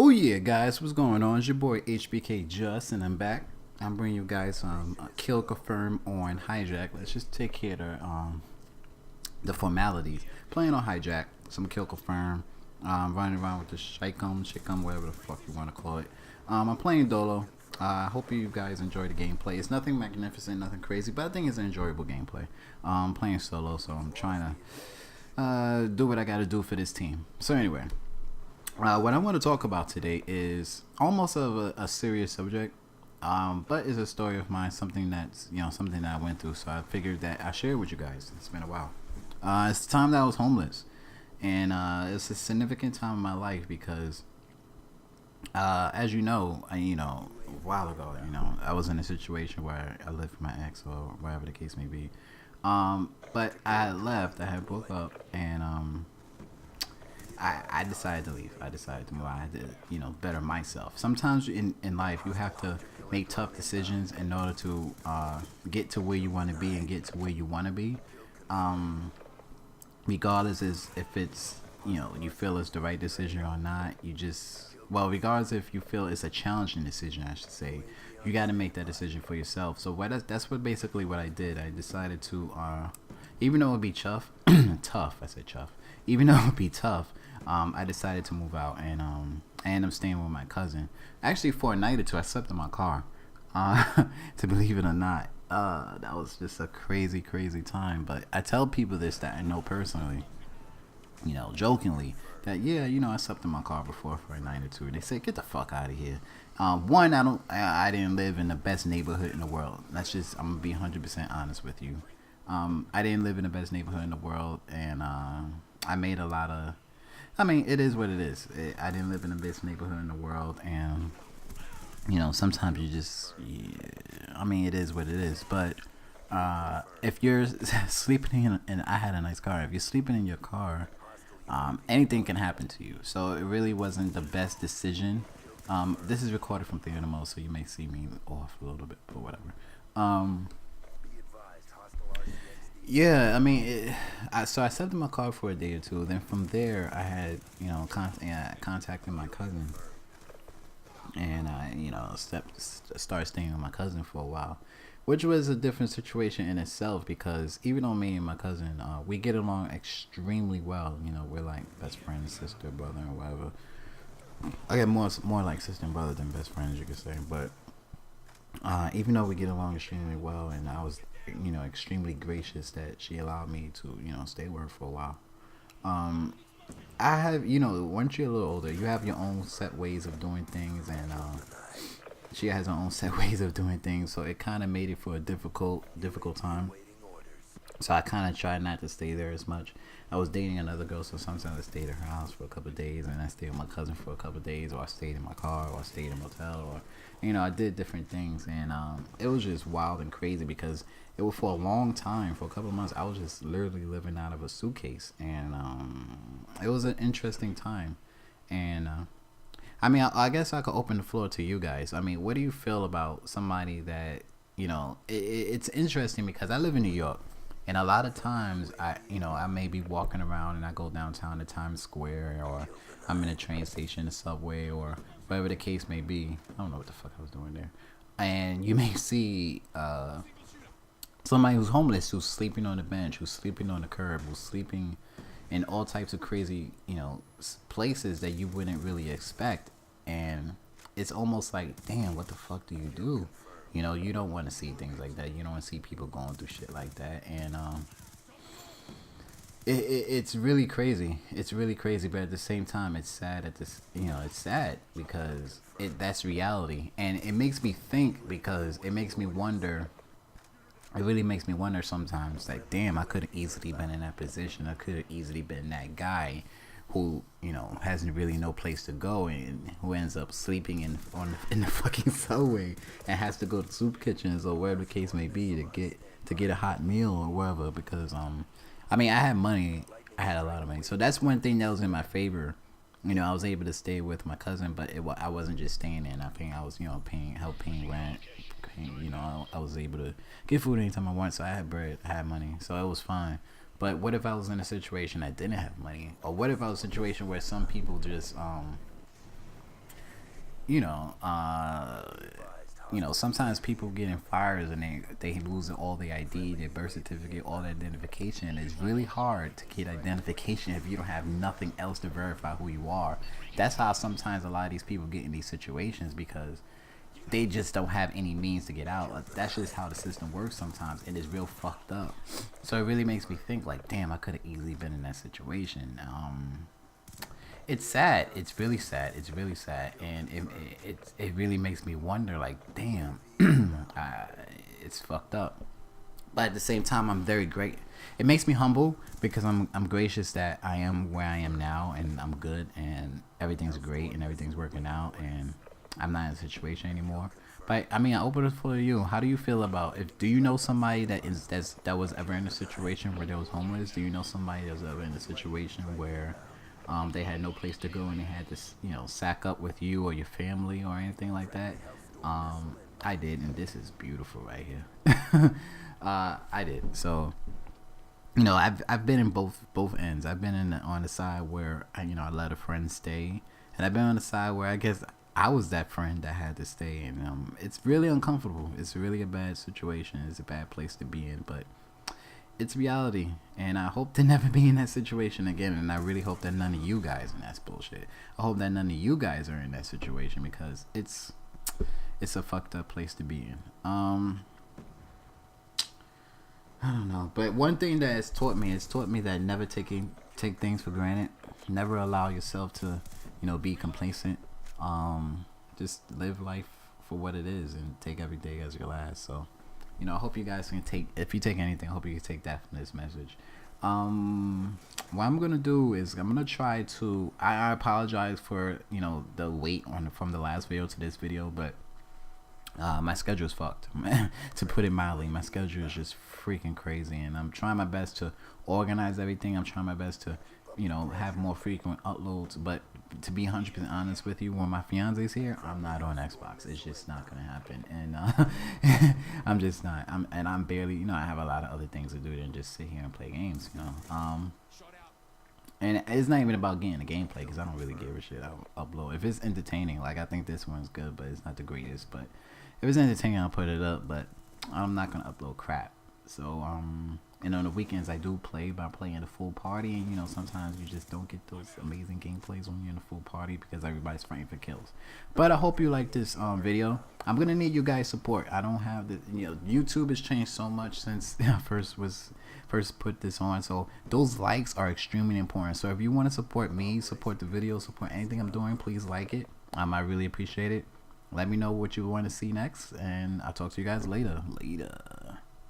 Oh yeah, guys, what's going on? It's your boy HBK Just, and I'm back. I'm bringing you guys a kill confirm on hijack. Let's just take care of the formalities. Playing on hijack, some kill confirm. Running around with the shikum, whatever the fuck you want to call it. I'm playing Dolo. I hope you guys enjoy the gameplay. It's nothing magnificent, nothing crazy, but I think it's an enjoyable gameplay. I'm playing solo, so I'm trying to do what I got to do for this team. So anyway. What I want to talk about today is almost of a serious subject, but it's a story of mine, something that's something that I went through. So I figured that I share it with you guys. It's been a while. It's the time that I was homeless, and it's a significant time in my life because, as you know, a while ago, I was in a situation where I lived with my ex or whatever the case may be. But I had left. I had broke up, and I decided to leave. I decided to move. I had to, better myself. Sometimes in life, you have to make tough decisions in order to get to where you want to be and get to where you want to be. Regardless if it's, you feel it's the right decision or not, regardless if you feel it's a challenging decision, I should say, you got to make that decision for yourself. So that's basically what I did. I decided to, even though it would be tough, I said tough. Even though it would be tough, I decided to move out, and I ended up staying with my cousin. Actually, for a night or two, I slept in my car. To believe it or not, that was just a crazy, crazy time. But I tell people this that I know personally, jokingly, that I slept in my car before for a night or two. They say, get the fuck out of here. One, I didn't live in the best neighborhood in the world. I'm gonna be 100% honest with you. I didn't live in the best neighborhood in the world, and I made a lot of. It is what it is. I didn't live in the best neighborhood in the world, and sometimes you just. It is what it is. But if you're sleeping and I had a nice car. If you're sleeping in your car, anything can happen to you. So it really wasn't the best decision. This is recorded from Theater Mode, so you may see me off a little bit, but whatever. Yeah, so I slept in my car for a day or two. Then from there, I had, contacted my cousin, and I, started staying with my cousin for a while, which was a different situation in itself because even though me and my cousin, we get along extremely well. We're like best friends, sister, brother, or whatever. I get more like sister and brother than best friends, you could say. But even though we get along extremely well, and I was extremely gracious that she allowed me to, stay with her for a while. I have, once you're a little older, you have your own set ways of doing things, and she has her own set ways of doing things, so it kind of made it for a difficult time. So I kind of tried not to stay there as much. I was dating another girl, so sometimes I stayed at her house for a couple of days, and I stayed with my cousin for a couple of days, or I stayed in my car, or I stayed in a motel, or I did different things, and it was just wild and crazy because it was for a long time, for a couple of months, I was just literally living out of a suitcase, and it was an interesting time, and I guess I could open the floor to you guys. What do you feel about somebody that it's interesting because I live in New York. And a lot of times, I may be walking around and I go downtown to Times Square, or I'm in a train station, a subway, or whatever the case may be. I don't know what the fuck I was doing there. And you may see somebody who's homeless, who's sleeping on the bench, who's sleeping on the curb, who's sleeping in all types of crazy, places that you wouldn't really expect. And it's almost like, damn, what the fuck do you do? You don't want to see things like that. You don't want to see people going through shit like that. And it's really crazy. It's really crazy, but at the same time, it's sad. It's sad because that's reality, and it makes me think because it makes me wonder. It really makes me wonder sometimes. Like, damn, I could have easily been in that position. I could have easily been that guy who hasn't really no place to go and who ends up sleeping in the fucking subway and has to go to soup kitchens or wherever the case may be to get a hot meal or whatever because I had money. I had a lot of money, so that's one thing that was in my favor. I was able to stay with my cousin, but I wasn't just staying there. I was paying rent. I was able to get food anytime I wanted, so I had bread, I had money, so it was fine. But what if I was in a situation that didn't have money? Or what if I was in a situation where some people just you know, sometimes people get in fires and they lose all their ID, their birth certificate, all their identification. It's really hard to get identification if you don't have nothing else to verify who you are. That's how sometimes a lot of these people get in these situations, because they just don't have any means to get out. Like, that's just how the system works sometimes, and it's real fucked up. So it really makes me think, like, damn, I could have easily been in that situation. It's sad. It's really sad. It's really sad, and it really makes me wonder, like, damn, it's fucked up. But at the same time, I'm very great. It makes me humble, because I'm gracious that I am where I am now, and I'm good, and everything's great, and everything's working out, and I'm not in a situation anymore. But I mean, I open it for you. How do you feel about, if do you know somebody that was ever in a situation where they was homeless? Do you know somebody that was ever in a situation where they had no place to go and they had to sack up with you or your family or anything like that? I did, and this is beautiful right here. I did. So I've been in both ends. I've been on the side where I let a friend stay, and I've been on the side where I guess I was that friend that had to stay, and it's really uncomfortable. It's really a bad situation. It's a bad place to be in, but it's reality, and I hope to never be in that situation again. And I really hope that none of you guys, and that's bullshit, I hope that none of you guys are in that situation, because it's a fucked up place to be in. I don't know, but one thing that it's taught me that never take things for granted. Never allow yourself to be complacent. Just live life for what it is and take every day as your last. So I hope you guys can take, if you take anything, I hope you can take that from this message. What I'm gonna do is I'm gonna try to, I apologize for the wait from the last video to this video, but my schedule is fucked. To put it mildly, my schedule is just freaking crazy, and I'm trying my best to organize everything. I'm trying my best to have more frequent uploads, but to be 100% honest with you, when my fiance's here, I'm not on Xbox. It's just not gonna happen, and I'm just not. I'm barely. I have a lot of other things to do than just sit here and play games. And it's not even about getting the gameplay, because I don't really give a shit. I'll upload if it's entertaining. Like, I think this one's good, but it's not the greatest. But if it's entertaining, I'll put it up. But I'm not gonna upload crap. So and on the weekends I do play by playing a full party, and sometimes you just don't get those amazing gameplays when you're in a full party because everybody's fighting for kills. But I hope you like this video. I'm gonna need you guys support. I don't have the YouTube has changed so much since I first put this on, so those likes are extremely important. So if you want to support me, support the video, support anything I'm doing, please like it. I really appreciate it. Let me know what you want to see next, and I'll talk to you guys later.